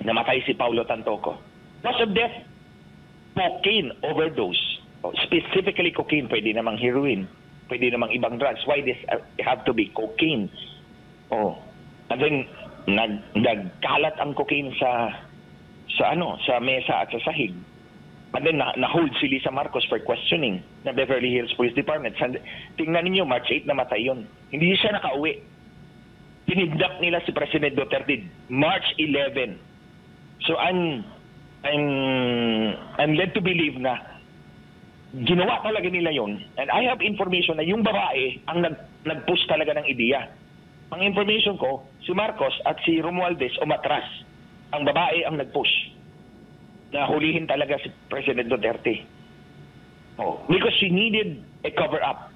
namatay si Paulo Tantoco. Cause of death, cocaine overdose. Specifically cocaine, pwede namang heroin, pwede namang ibang drugs. Why this have to be cocaine? And then nagkalat ang cocaine sa mesa at sa sahig. And then na-hold si Lisa Marcos for questioning na Beverly Hills Police Department. Tingnan niyo, March 8 namatay yun. Hindi siya nakauwi. Tinigdak nila si President Duterte March 11. So I'm led to believe na ginawa talaga nila yon. And I have information na yung babae ang nag-push talaga ng ideya. Ang information ko, si Marcos at si Romualdez umatras. Ang babae ang nag-push na hulihin talaga si President Duterte. Because she needed a cover-up.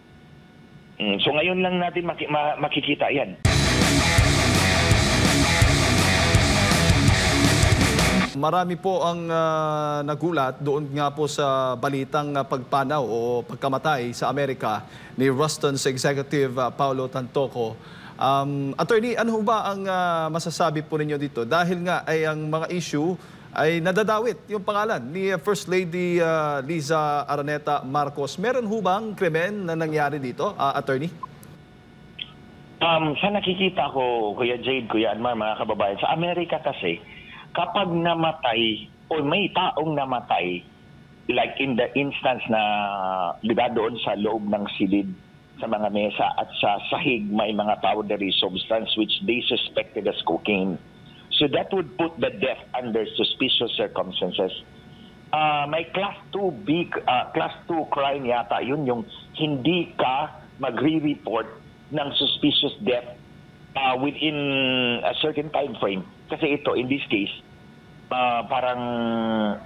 So ngayon lang natin makikita yan. Marami po ang nagulat doon nga po sa balitang pagpanaw o pagkamatay sa Amerika ni Ruston's Executive Paulo Tantoco. Attorney, ano ba ang masasabi po ninyo dito? Dahil nga ay ang mga issue ay nadadawit yung pangalan ni First Lady Liza Araneta Marcos. Meron ho bang krimen na nangyari dito, Attorney? Sa nakikita ko, Kuya Jade, Kuya Anmar, mga kababayan, sa Amerika kasi, kapag namatay o may taong namatay, like in the instance na diba doon sa loob ng silid sa mga mesa at sa sahig may mga powdery substance which they suspected as cocaine. So that would put the death under suspicious circumstances. May class 2 crime yata yun, yung hindi ka magre-report ng suspicious death within a certain time frame. Kasi ito, in this case, parang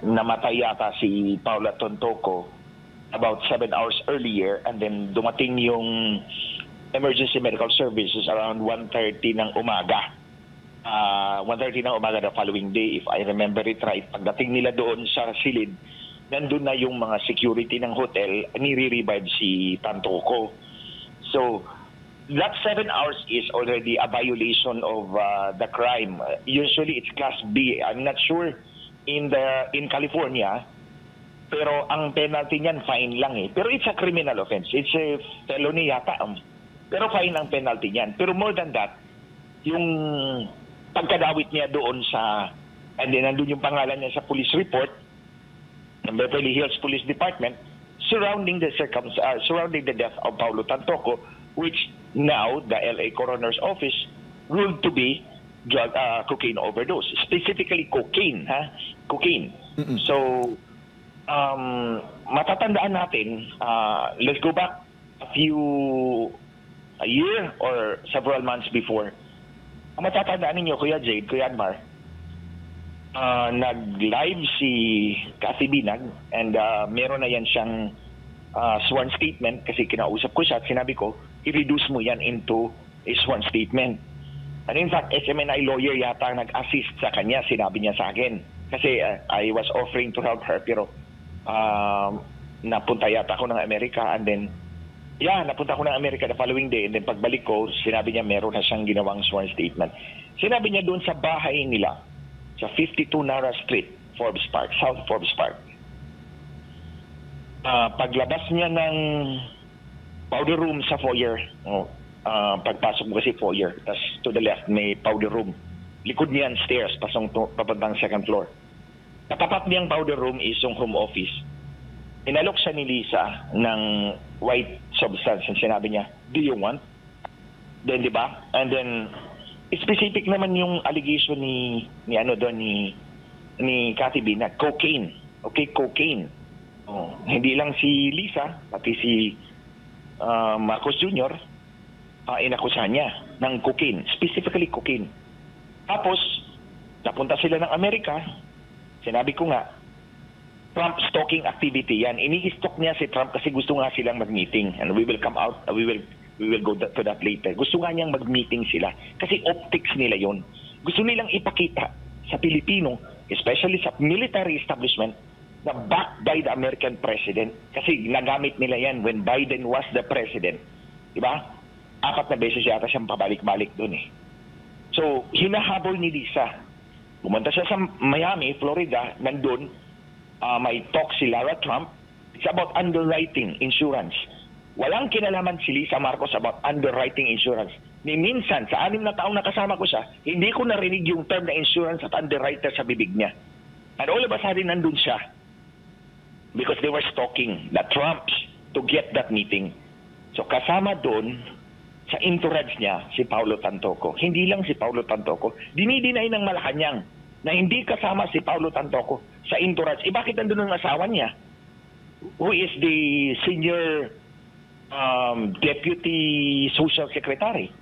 namatay yata si Paula Tantoco about 7 hours earlier, and then dumating yung emergency medical services around 1:30 ng umaga. 1:30 ng umaga the following day, if I remember it right. Pagdating nila doon sa silid, nandun na yung mga security ng hotel, nire-revive si Tantoco. So, that 7 hours is already a violation of the crime. Usually it's class B. I'm not sure in California, pero ang penalty niyan fine lang eh. Pero it's a criminal offense. It's a felony yata. Pero fine ang penalty niyan. Pero more than that, yung pagkadawit niya doon and then nandun yung pangalan niya sa police report ng Beverly Hills Police Department surrounding the death of Paulo Tantoco, which now the LA Coroner's Office ruled to be cocaine overdose. Specifically cocaine, cocaine. So, matatandaan natin, let's go back a year or several months before. Matatandaan ninyo, Kuya Jade, Kuya Anmar, nag-live si Cathy Binag and meron na yan siyang sworn statement kasi kinausap ko siya at sinabi ko, i-reduce mo yan into a sworn statement. And in fact, SMNI lawyer yata nag-assist sa kanya, sinabi niya sa akin. Kasi I was offering to help her pero napunta yata ako ng Amerika and then napunta ako ng Amerika the following day and then pagbalik ko, sinabi niya meron na siyang ginawang sworn statement. Sinabi niya doon sa bahay nila, sa 52 Nara Street, Forbes Park, South Forbes Park. Paglabas niya ng powder room sa foyer, pagpasok mo kasi foyer, tas to the left may powder room. Likod niyan stairs, papuntang second floor. Katapat niyang powder room is yung home office. Inalok siya ni Lisa ng white substance and sinabi niya, do you want? Then, di ba? And then, specific naman yung allegation ni Cathy Binag, cocaine. Okay, cocaine. Hindi lang si Lisa, pati si Marcos Jr., inakusahan niya ng cocaine, specifically cocaine. Tapos, napunta sila ng Amerika, sinabi ko nga, Trump stalking activity yan. Ini-stalk niya si Trump kasi gusto nga silang mag-meeting. And we will come out, we will go to that later. Gusto nga niyang mag-meeting sila kasi optics nila yon. Gusto nilang ipakita sa Pilipino, especially sa military establishment, na backed by the American president. Kasi nagamit nila yan when Biden was the president. Diba? 4 na beses yata siyang pabalik-balik doon eh. So, hinahabol ni Lisa Pumunta siya sa Miami, Florida, nandun, may talk si Lara Trump. It's about underwriting insurance. Walang kinalaman si Lisa Marcos about underwriting insurance. Ni minsan, sa 6 na taong nakasama ko siya, hindi ko narinig yung term na insurance at underwriter sa bibig niya. And all of a sudden, nandun siya. Because they were stalking the Trumps to get that meeting. So kasama doon, sa entourage niya, si Paulo Tantoco. Hindi lang si Paulo Tantoco. Dinidinay ng Malacanang na hindi kasama si Paulo Tantoco sa entourage. Bakit nandun ang asawa niya? Who is the senior deputy social secretary?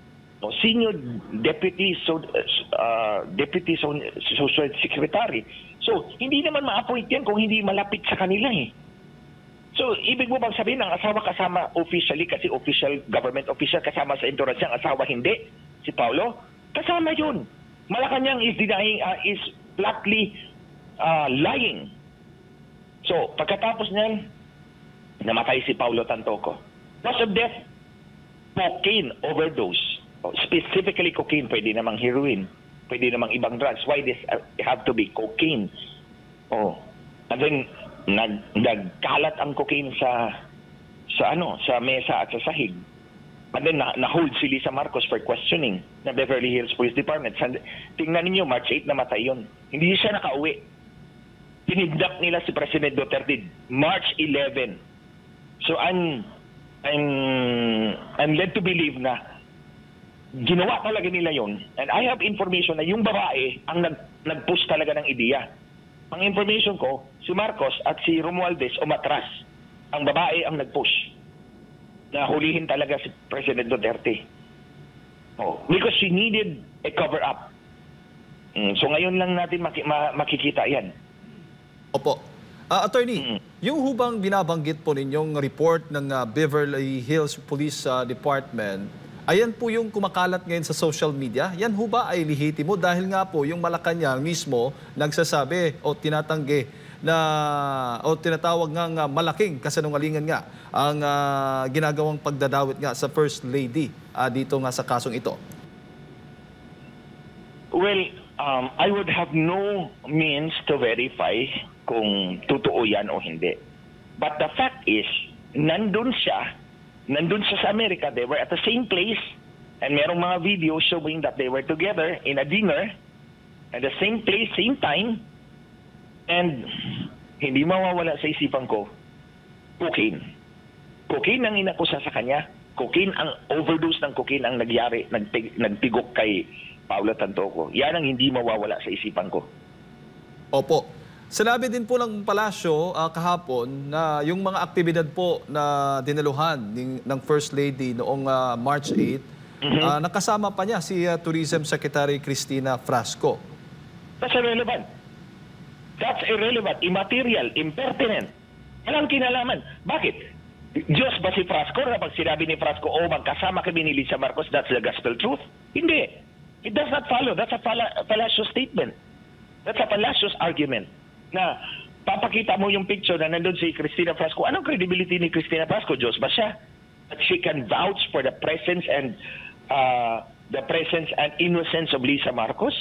O senior deputy social secretary. So, hindi naman ma-appoint yan kung hindi malapit sa kanila eh. So, ibig mo bang sabihin ang asawa kasama officially kasi official, government official kasama sa entourage ang asawa hindi? Si Paulo? Kasama yun. Malacanang is denying, is flatly lying. So, pagkatapos niyan, namatay si Paulo Tantoco. Cause of death, cocaine overdose. Specifically cocaine, pwede namang heroin, pwede namang ibang drugs. Why this have to be cocaine? And then nagkalat ang cocaine sa mesa at sa sahig. And then na-hold si Lisa Marcos for questioning na Beverly Hills Police Department. Tingnan niyo, March 8 namatay yun. Hindi siya nakauwi. Tinidnap nila si President Duterte March 11. So I'm led to believe na ginawa talaga nila yon. And I have information na yung babae ang nag-push talaga ng ideya. Ang information ko, si Marcos at si Romualdez umatras. Ang babae ang nag-push na hulihin talaga si President Duterte. Because she needed a cover-up. So ngayon lang natin makikita yan. Opo. Attorney, yung hubang binabanggit po ninyong report ng Beverly Hills Police Department, ayan po yung kumakalat ngayon sa social media. Yan ho ba ay lehitimo? Dahil nga po yung Malacanang mismo nagsasabi o tinatanggi na o tinatawag nga malaking kasinungalingan nga ang ginagawang pagdadawit nga sa First Lady dito nga sa kasong ito. Well, I would have no means to verify kung totoo yan o hindi. But the fact is, nandun siya sa Amerika. They were at the same place and merong mga video showing that they were together in a dinner at the same place, same time, and hindi mawawala sa isipan ko, cocaine. Cocaine ang inakusa sa kanya. Cocaine, ang overdose ng cocaine ang nagyari, nagpigok kay Paulo Tantoco. Yan ang hindi mawawala sa isipan ko. Opo. Sinabi din po ng palasyo kahapon na yung mga aktibidad po na dinaluhan ng First Lady noong March 8, nakasama pa niya si Tourism Secretary Cristina Frasco. That's irrelevant. That's irrelevant, immaterial, impertinent. Walang kinalaman. Bakit? Diyos ba si Frasco na pag sinabi ni Frasco, magkasama kami ni Lisa Marcos, that's the gospel truth? Hindi. It does not follow. That's a fallacious statement. That's a fallacious argument. Na papakita mo yung picture na nandun si Cristina Frasco. Anong credibility ni Cristina Frasco? Diyos ba siya? That she can vouch for the presence and innocence of Lisa Marcos?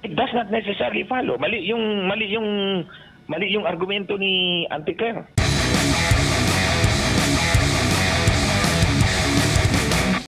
It does not necessarily follow. Mali yung argumento ni Auntie Claire.